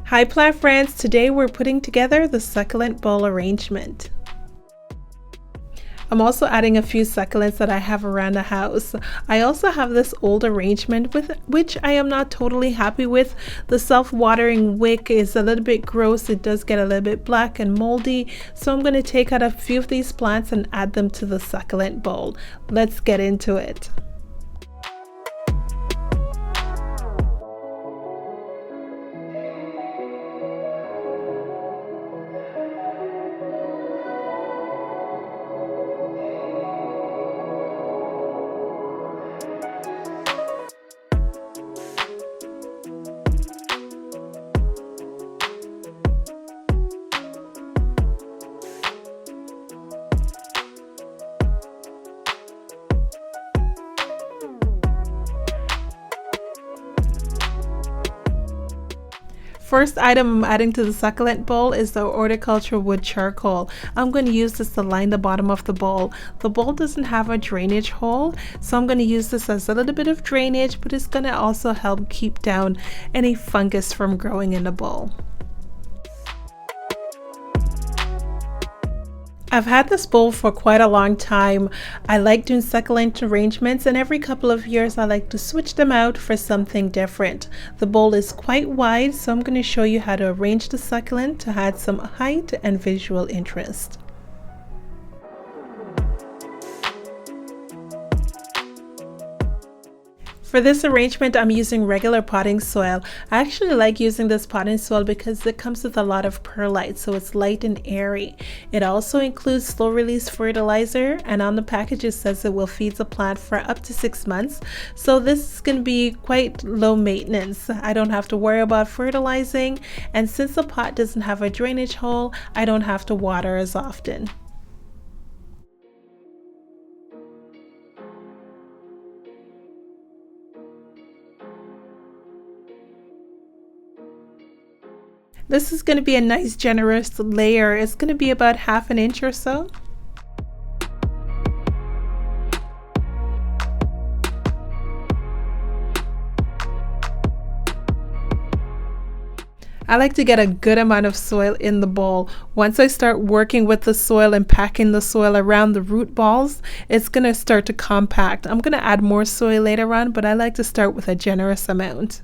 Hi plant friends, today we're putting together the succulent bowl arrangement. I'm also adding a few succulents that I have around the house. I also have this old arrangement with which I am not totally happy with. The self-watering wick is a little bit gross. It does get a little bit black and moldy. So I'm going to take out a few of these plants and add them to the succulent bowl. Let's get into it. First item I'm adding to the succulent bowl is the horticultural wood charcoal. I'm going to use this to line the bottom of the bowl. The bowl doesn't have a drainage hole, so I'm going to use this as a little bit of drainage, but it's going to also help keep down any fungus from growing in the bowl. I've had this bowl for quite a long time. I like doing succulent arrangements, and every couple of years I like to switch them out for something different. The bowl is quite wide, so I'm going to show you how to arrange the succulent to add some height and visual interest. For this arrangement, I'm using regular potting soil. I actually like using this potting soil because it comes with a lot of perlite, so it's light and airy. It also includes slow release fertilizer, and on the package it says it will feed the plant for up to 6 months. So this is going to be quite low maintenance. I don't have to worry about fertilizing, and since the pot doesn't have a drainage hole, I don't have to water as often. This is going to be a nice generous layer. It's going to be about 1/2 inch or so. I like to get a good amount of soil in the bowl. Once I start working with the soil and packing the soil around the root balls, it's going to start to compact. I'm going to add more soil later on, but I like to start with a generous amount.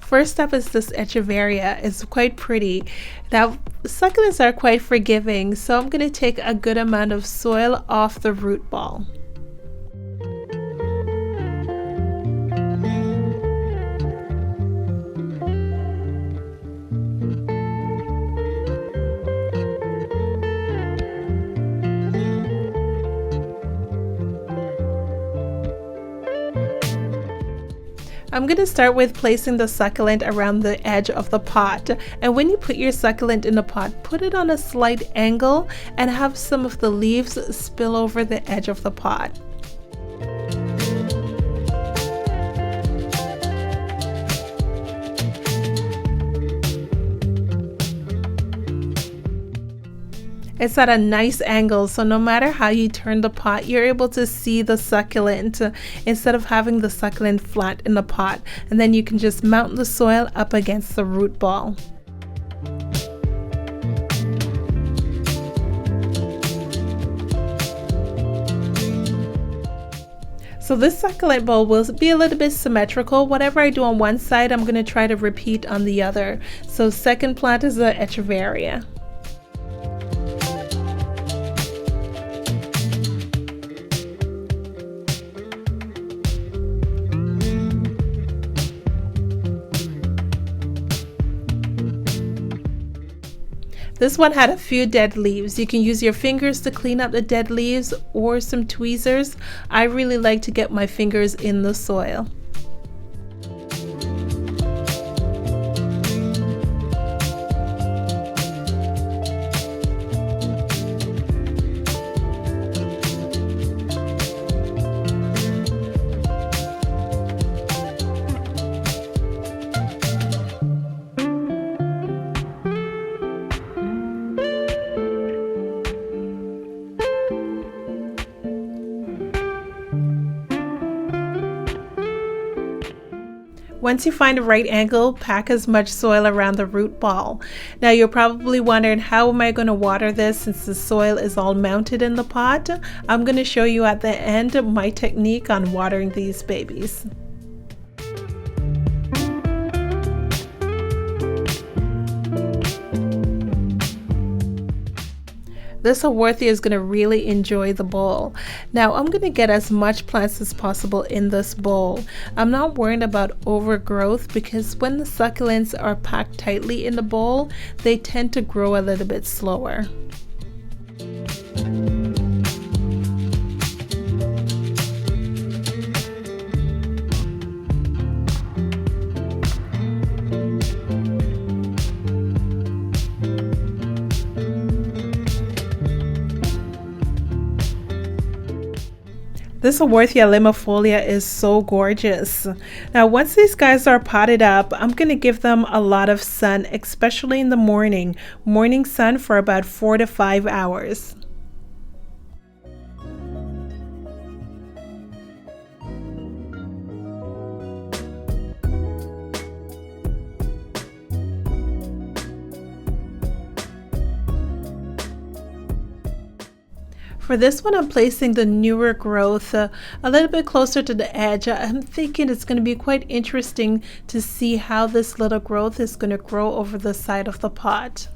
First up is this echeveria. It's quite pretty. Now, succulents are quite forgiving, so I'm going to take a good amount of soil off the root ball. I'm going to start with placing the succulent around the edge of the pot, and when you put your succulent in the pot, put it on a slight angle and have some of the leaves spill over the edge of the pot. It's at a nice angle, so no matter how you turn the pot, you're able to see the succulent instead of having the succulent flat in the pot. And then you can just mount the soil up against the root ball. So this succulent bowl will be a little bit symmetrical. Whatever I do on one side, I'm going to try to repeat on the other. So second plant is the echeveria. This one had a few dead leaves. You can use your fingers to clean up the dead leaves or some tweezers. I really like to get my fingers in the soil. Once you find the right angle, pack as much soil around the root ball. Now you're probably wondering, how am I going to water this since the soil is all mounted in the pot? I'm going to show you at the end my technique on watering these babies. This Haworthia is going to really enjoy the bowl. Now I'm going to get as much plants as possible in this bowl. I'm not worried about overgrowth because when the succulents are packed tightly in the bowl, they tend to grow a little bit slower. This Haworthia limifolia is so gorgeous. Now once these guys are potted up, I'm going to give them a lot of sun, especially in the morning. Morning sun for about 4 to 5 hours. For this one, I'm placing the newer growth a little bit closer to the edge. I'm thinking it's going to be quite interesting to see how this little growth is going to grow over the side of the pot.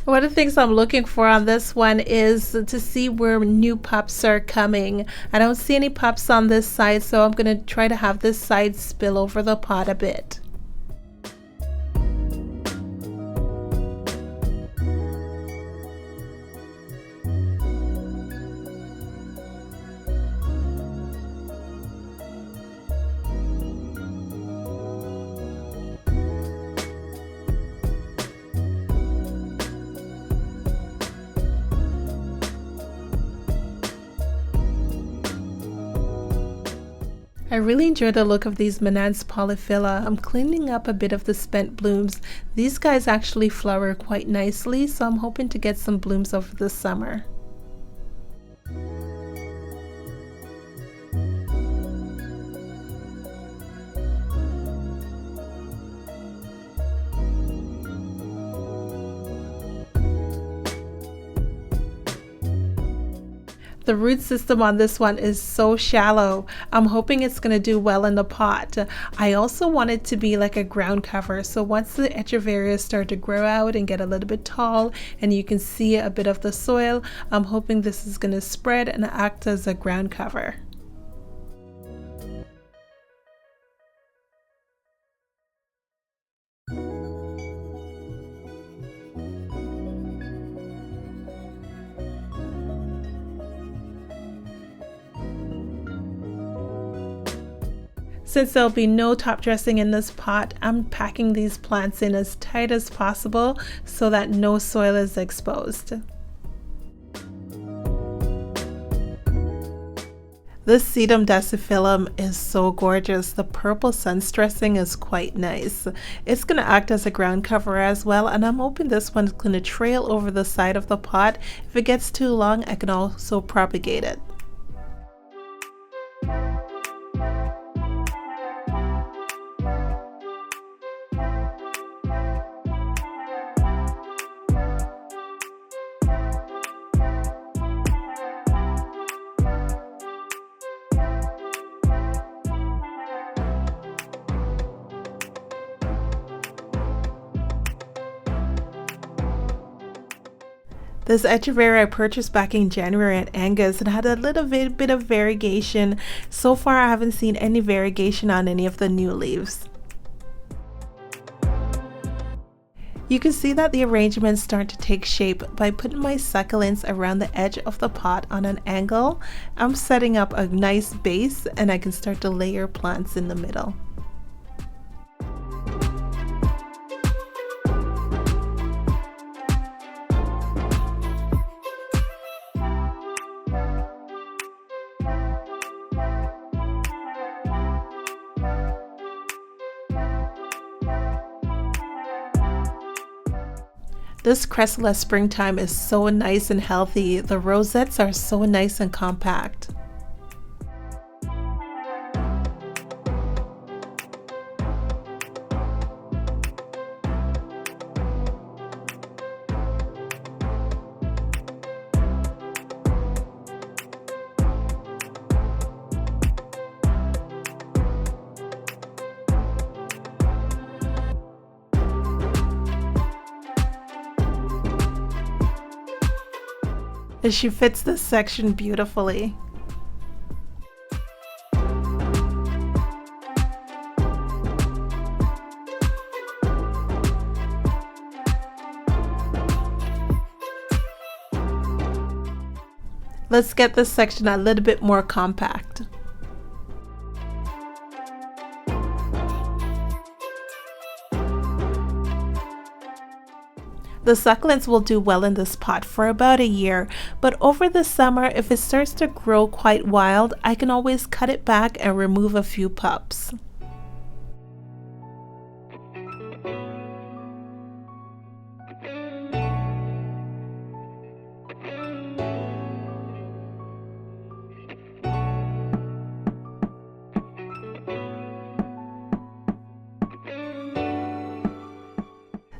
One of the things I'm looking for on this one is to see where new pups are coming. I don't see any pups on this side, so I'm going to try to have this side spill over the pot a bit. I really enjoy the look of these Menance polyphylla. I'm cleaning up a bit of the spent blooms. These guys actually flower quite nicely, so I'm hoping to get some blooms over the summer. The root system on this one is so shallow. I'm hoping it's going to do well in the pot. I also want it to be like a ground cover, so once the echeverias start to grow out and get a little bit tall and you can see a bit of the soil, I'm hoping this is going to spread and act as a ground cover. Since there'll be no top dressing in this pot, I'm packing these plants in as tight as possible so that no soil is exposed. This Sedum dasyphilum is so gorgeous. The purple sunstressing is quite nice. It's going to act as a ground cover as well, and I'm hoping this one's going to trail over the side of the pot. If it gets too long, I can also propagate it. This echeveria I purchased back in January at Angus and had a little bit of variegation. So far I haven't seen any variegation on any of the new leaves. You can see that the arrangements start to take shape by putting my succulents around the edge of the pot on an angle. I'm setting up a nice base and I can start to layer plants in the middle. This Cressula Springtime is so nice and healthy. The rosettes are so nice and compact. She fits this section beautifully. Let's get this section a little bit more compact. The succulents will do well in this pot for about a year, but over the summer, if it starts to grow quite wild, I can always cut it back and remove a few pups.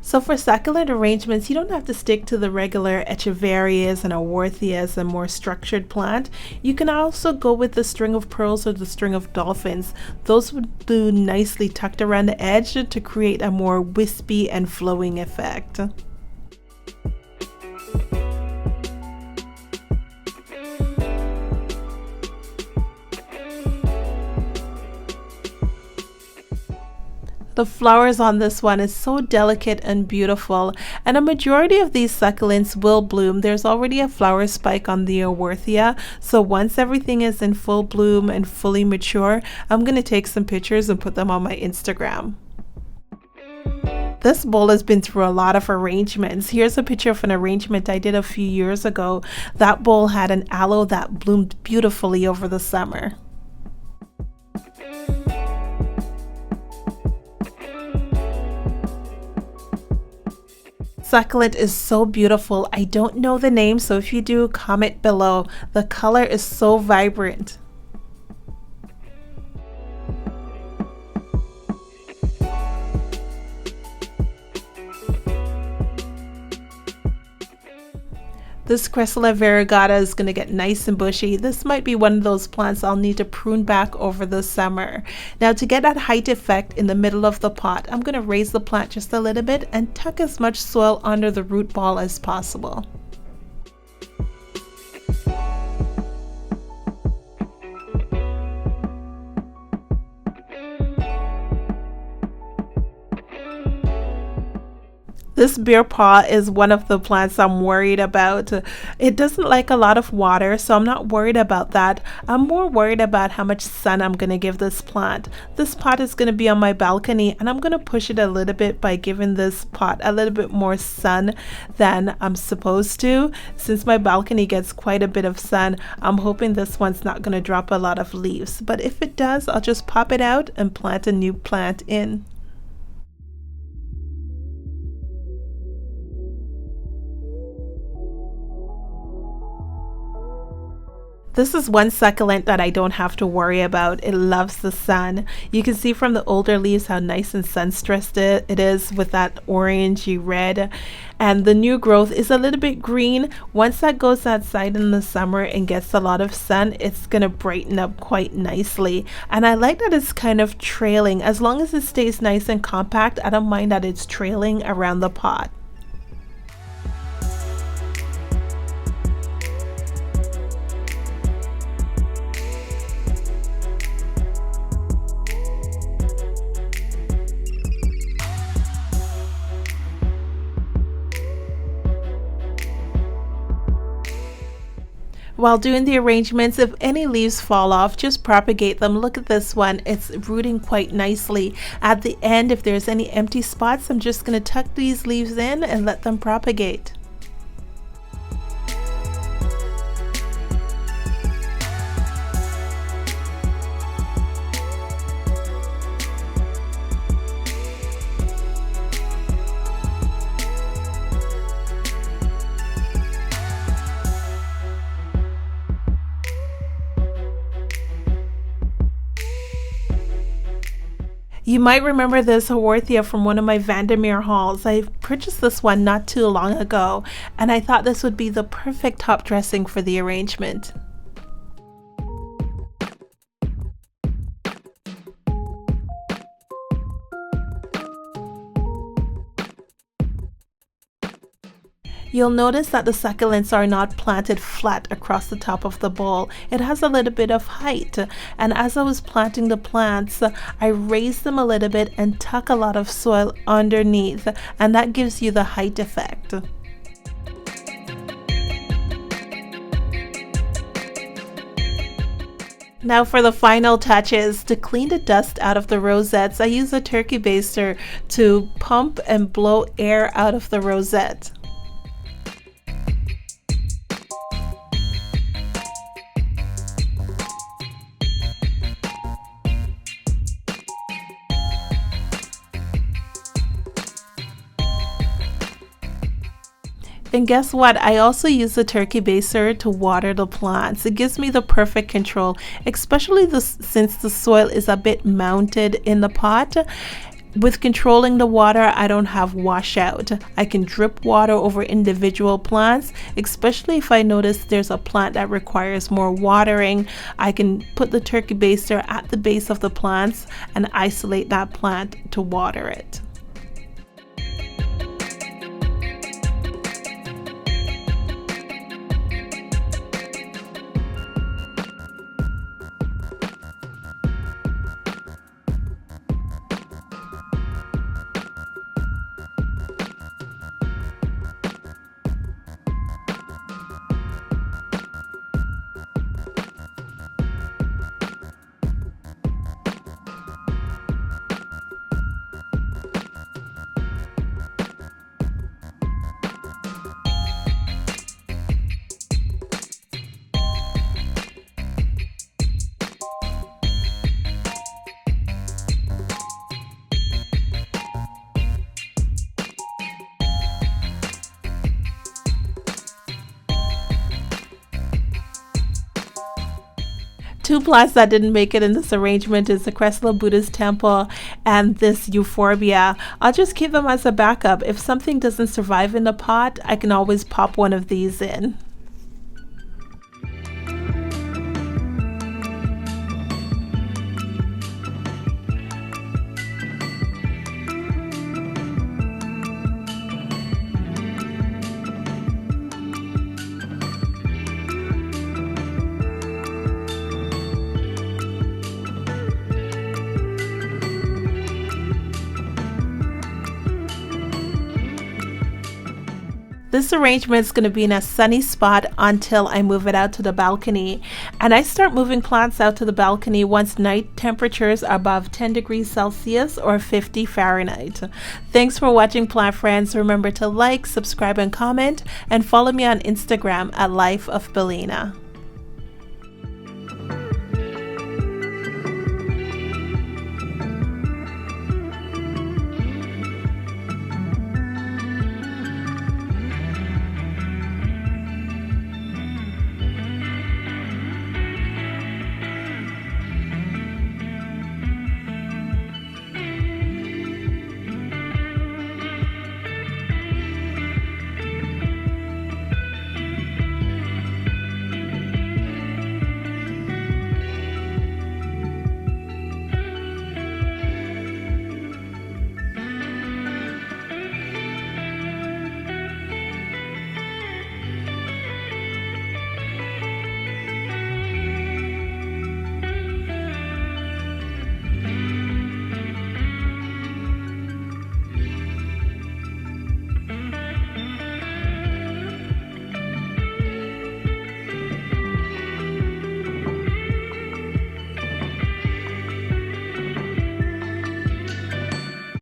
So for succulent arrangements, you don't have to stick to the regular echeverias and aworthias and more structured plant. You can also go with the string of pearls or the string of dolphins. Those would do nicely tucked around the edge to create a more wispy and flowing effect. The flowers on this one is so delicate and beautiful, and a majority of these succulents will bloom. There's already a flower spike on the aworthia, so once everything is in full bloom and fully mature, I'm going to take some pictures and put them on my Instagram. This bowl has been through a lot of arrangements. Here's a picture of an arrangement I did a few years ago. That bowl had an aloe that bloomed beautifully over the summer. Succulent is so beautiful. I don't know the name, so if you do, comment below. The color is so vibrant. This Cressula variegata is going to get nice and bushy. This might be one of those plants I'll need to prune back over the summer. Now to get that height effect in the middle of the pot, I'm going to raise the plant just a little bit and tuck as much soil under the root ball as possible. This beer paw is one of the plants I'm worried about. It doesn't like a lot of water, so I'm not worried about that. I'm more worried about how much sun I'm going to give this plant. This pot is going to be on my balcony, and I'm going to push it a little bit by giving this pot a little bit more sun than I'm supposed to. Since my balcony gets quite a bit of sun, I'm hoping this one's not going to drop a lot of leaves. But if it does, I'll just pop it out and plant a new plant in. This is one succulent that I don't have to worry about. It loves the sun. You can see from the older leaves how nice and sun stressed it is with that orangey red. And the new growth is a little bit green. Once that goes outside in the summer and gets a lot of sun, it's going to brighten up quite nicely. And I like that it's kind of trailing. As long as it stays nice and compact, I don't mind that it's trailing around the pot. While doing the arrangements, if any leaves fall off, just propagate them. Look at this one, it's rooting quite nicely. At the end, if there's any empty spots, I'm just going to tuck these leaves in and let them propagate. You might remember this Haworthia from one of my Vandermeer hauls. I purchased this one not too long ago, and I thought this would be the perfect top dressing for the arrangement. You'll notice that the succulents are not planted flat across the top of the bowl. It has a little bit of height. And as I was planting the plants, I raise them a little bit and tuck a lot of soil underneath, and that gives you the height effect. Now for the final touches. To clean the dust out of the rosettes, I use a turkey baster to pump and blow air out of the rosette. And guess what? I also use the turkey baster to water the plants. It gives me the perfect control, especially since the soil is a bit mounted in the pot. With controlling the water, I don't have washout. I can drip water over individual plants, especially if I notice there's a plant that requires more watering. I can put the turkey baster at the base of the plants and isolate that plant to water it. Two plants that didn't make it in this arrangement is the Crescela Buddhist Temple and this Euphorbia. I'll just keep them as a backup. If something doesn't survive in the pot, I can always pop one of these in. This arrangement is going to be in a sunny spot until I move it out to the balcony. And I start moving plants out to the balcony once night temperatures are above 10 degrees Celsius or 50 Fahrenheit. Thanks for watching, plant friends. Remember to like, subscribe, and comment, and follow me on Instagram at Life of Belina.